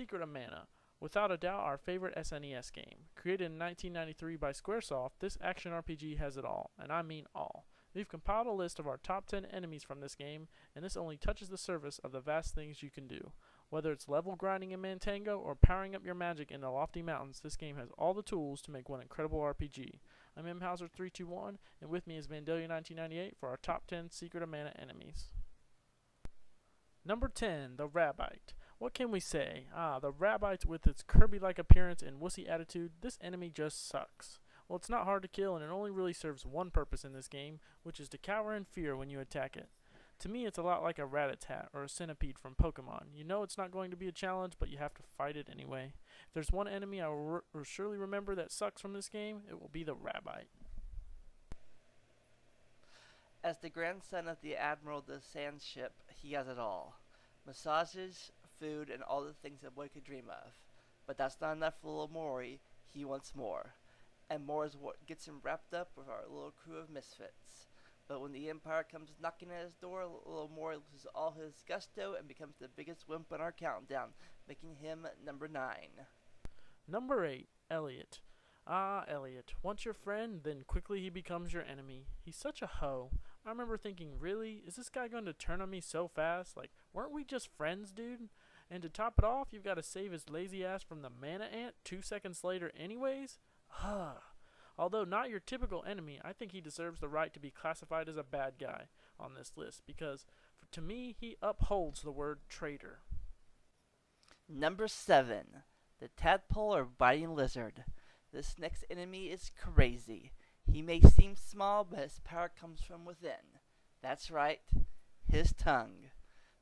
Secret of Mana. Without a doubt our favorite SNES game. Created in 1993 by Squaresoft, this action RPG has it all, and I mean all. We've compiled a list of our top 10 enemies from this game, and this only touches the surface of the vast things you can do. Whether it's level grinding in Mantango or powering up your magic in the lofty mountains, this game has all the tools to make one incredible RPG. I'm Mhhauser321, and with me is Vandalia1998 for our top 10 Secret of Mana enemies. Number 10, the Rabite. What can we say? The Rabite, with its Kirby-like appearance and wussy attitude, this enemy just sucks. Well, it's not hard to kill, and it only really serves one purpose in this game, which is to cower in fear when you attack it. To me, it's a lot like a Rat-a-tat or a Centipede from Pokemon. You know it's not going to be a challenge, but you have to fight it anyway. If there's one enemy I will surely remember that sucks from this game, it will be the Rabite. As the grandson of the Admiral of the Sand Ship, he has it all. Massages, food, and all the things a boy could dream of. But that's not enough for little Mori. He wants more. And more is what gets him wrapped up with our little crew of misfits. But when the Empire comes knocking at his door, little Mori loses all his gusto and becomes the biggest wimp on our countdown, making him number 9. Number 8, Elliot. Elliot. Once your friend, then quickly he becomes your enemy. He's such a hoe. I remember thinking, really? Is this guy going to turn on me so fast? Like, weren't we just friends, dude? And to top it off, you've got to save his lazy ass from the mana ant 2 seconds later anyways? Although not your typical enemy, I think he deserves the right to be classified as a bad guy on this list because, to me, he upholds the word traitor. Number 7, the Tadpole or Biting Lizard. This next enemy is crazy. He may seem small, but his power comes from within. That's right, his tongue.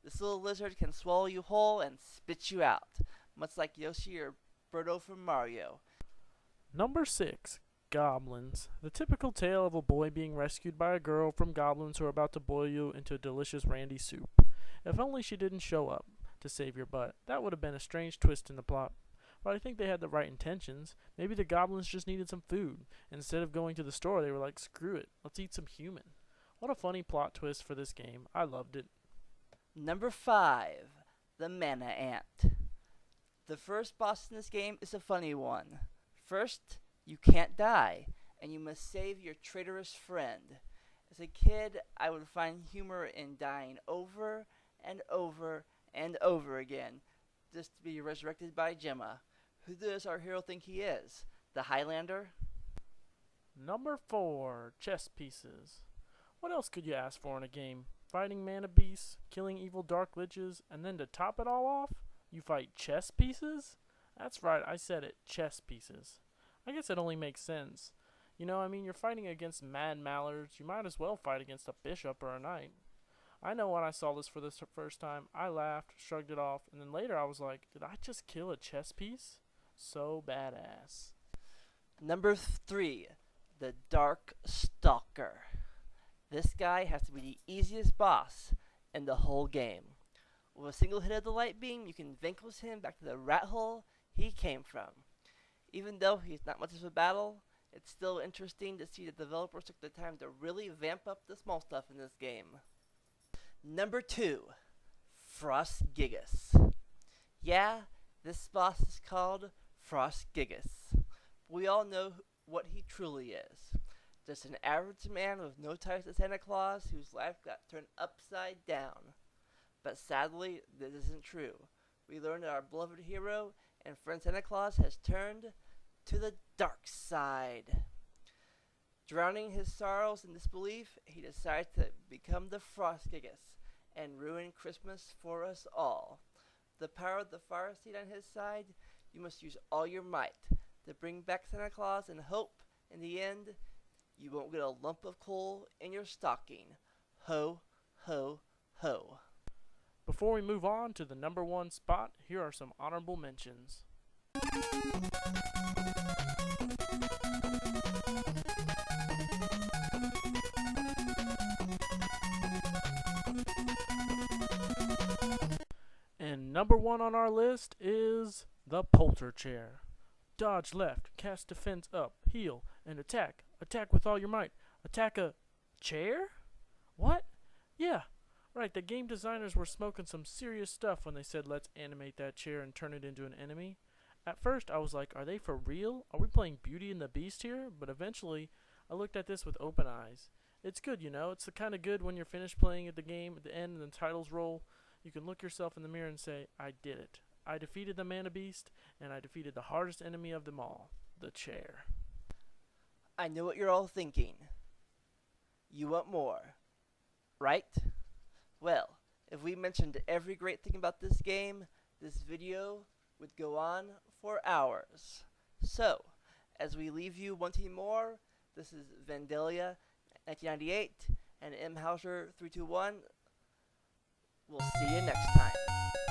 This little lizard can swallow you whole and spit you out, much like Yoshi or Birdo from Mario. Number 6, Goblins. The typical tale of a boy being rescued by a girl from goblins who are about to boil you into a delicious randy soup. If only she didn't show up to save your butt. That would have been a strange twist in the plot. But I think they had the right intentions. Maybe the goblins just needed some food. Instead of going to the store, they were like, screw it, let's eat some human. What a funny plot twist for this game. I loved it. Number 5, the Mana Ant. The first boss in this game is a funny one. First, you can't die, and you must save your traitorous friend. As a kid, I would find humor in dying over and over and over again, just to be resurrected by Gemma. Who does our hero think he is? The Highlander? Number 4, chess pieces. What else could you ask for in a game? Fighting mana beasts, killing evil dark liches, and then to top it all off, you fight chess pieces? That's right, I said it, chess pieces. I guess it only makes sense. You know, I mean, you're fighting against mad mallards, you might as well fight against a bishop or a knight. I know when I saw this for the first time, I laughed, shrugged it off, and then later I was like, did I just kill a chess piece? So badass. Number 3, the Dark Stalker. This guy has to be the easiest boss in the whole game. With a single hit of the light beam, you can vanquish him back to the rat hole he came from. Even though he's not much of a battle, it's still interesting to see the developers took the time to really vamp up the small stuff in this game. Number 2, Frost Gigas. Yeah, this boss is called Frost Gigas. We all know what he truly is. Just an average man with no ties to Santa Claus whose life got turned upside down. But sadly, this isn't true. We learned that our beloved hero and friend Santa Claus has turned to the dark side. Drowning his sorrows in disbelief, he decides to become the Frost Gigas and ruin Christmas for us all. The power of the fire seed on his side, you must use all your might to bring back Santa Claus and hope, in the end, you won't get a lump of coal in your stocking. Ho, ho, ho. Before we move on to the number 1 spot, here are some honorable mentions. And number 1 on our list is the Poltar Chair. Dodge left, cast defense up, heal, and attack. Attack with all your might. Attack a chair? What? Yeah, Right, the game designers were smoking some serious stuff when they said let's animate that chair and turn it into an enemy. At first I was like, are they for real? Are we playing Beauty and the Beast here? But eventually I looked at this with open eyes. It's good, you know, it's the kind of good when you're finished playing at the game at the end and the titles roll. You can look yourself in the mirror and say, I did it. I defeated the Mana Beast, and I defeated the hardest enemy of them all, the chair. I know what you're all thinking. You want more, right? Well, if we mentioned every great thing about this game, this video would go on for hours. So, as we leave you wanting more, this is Vandalia1998 and Mhhauser321. We'll see you next time.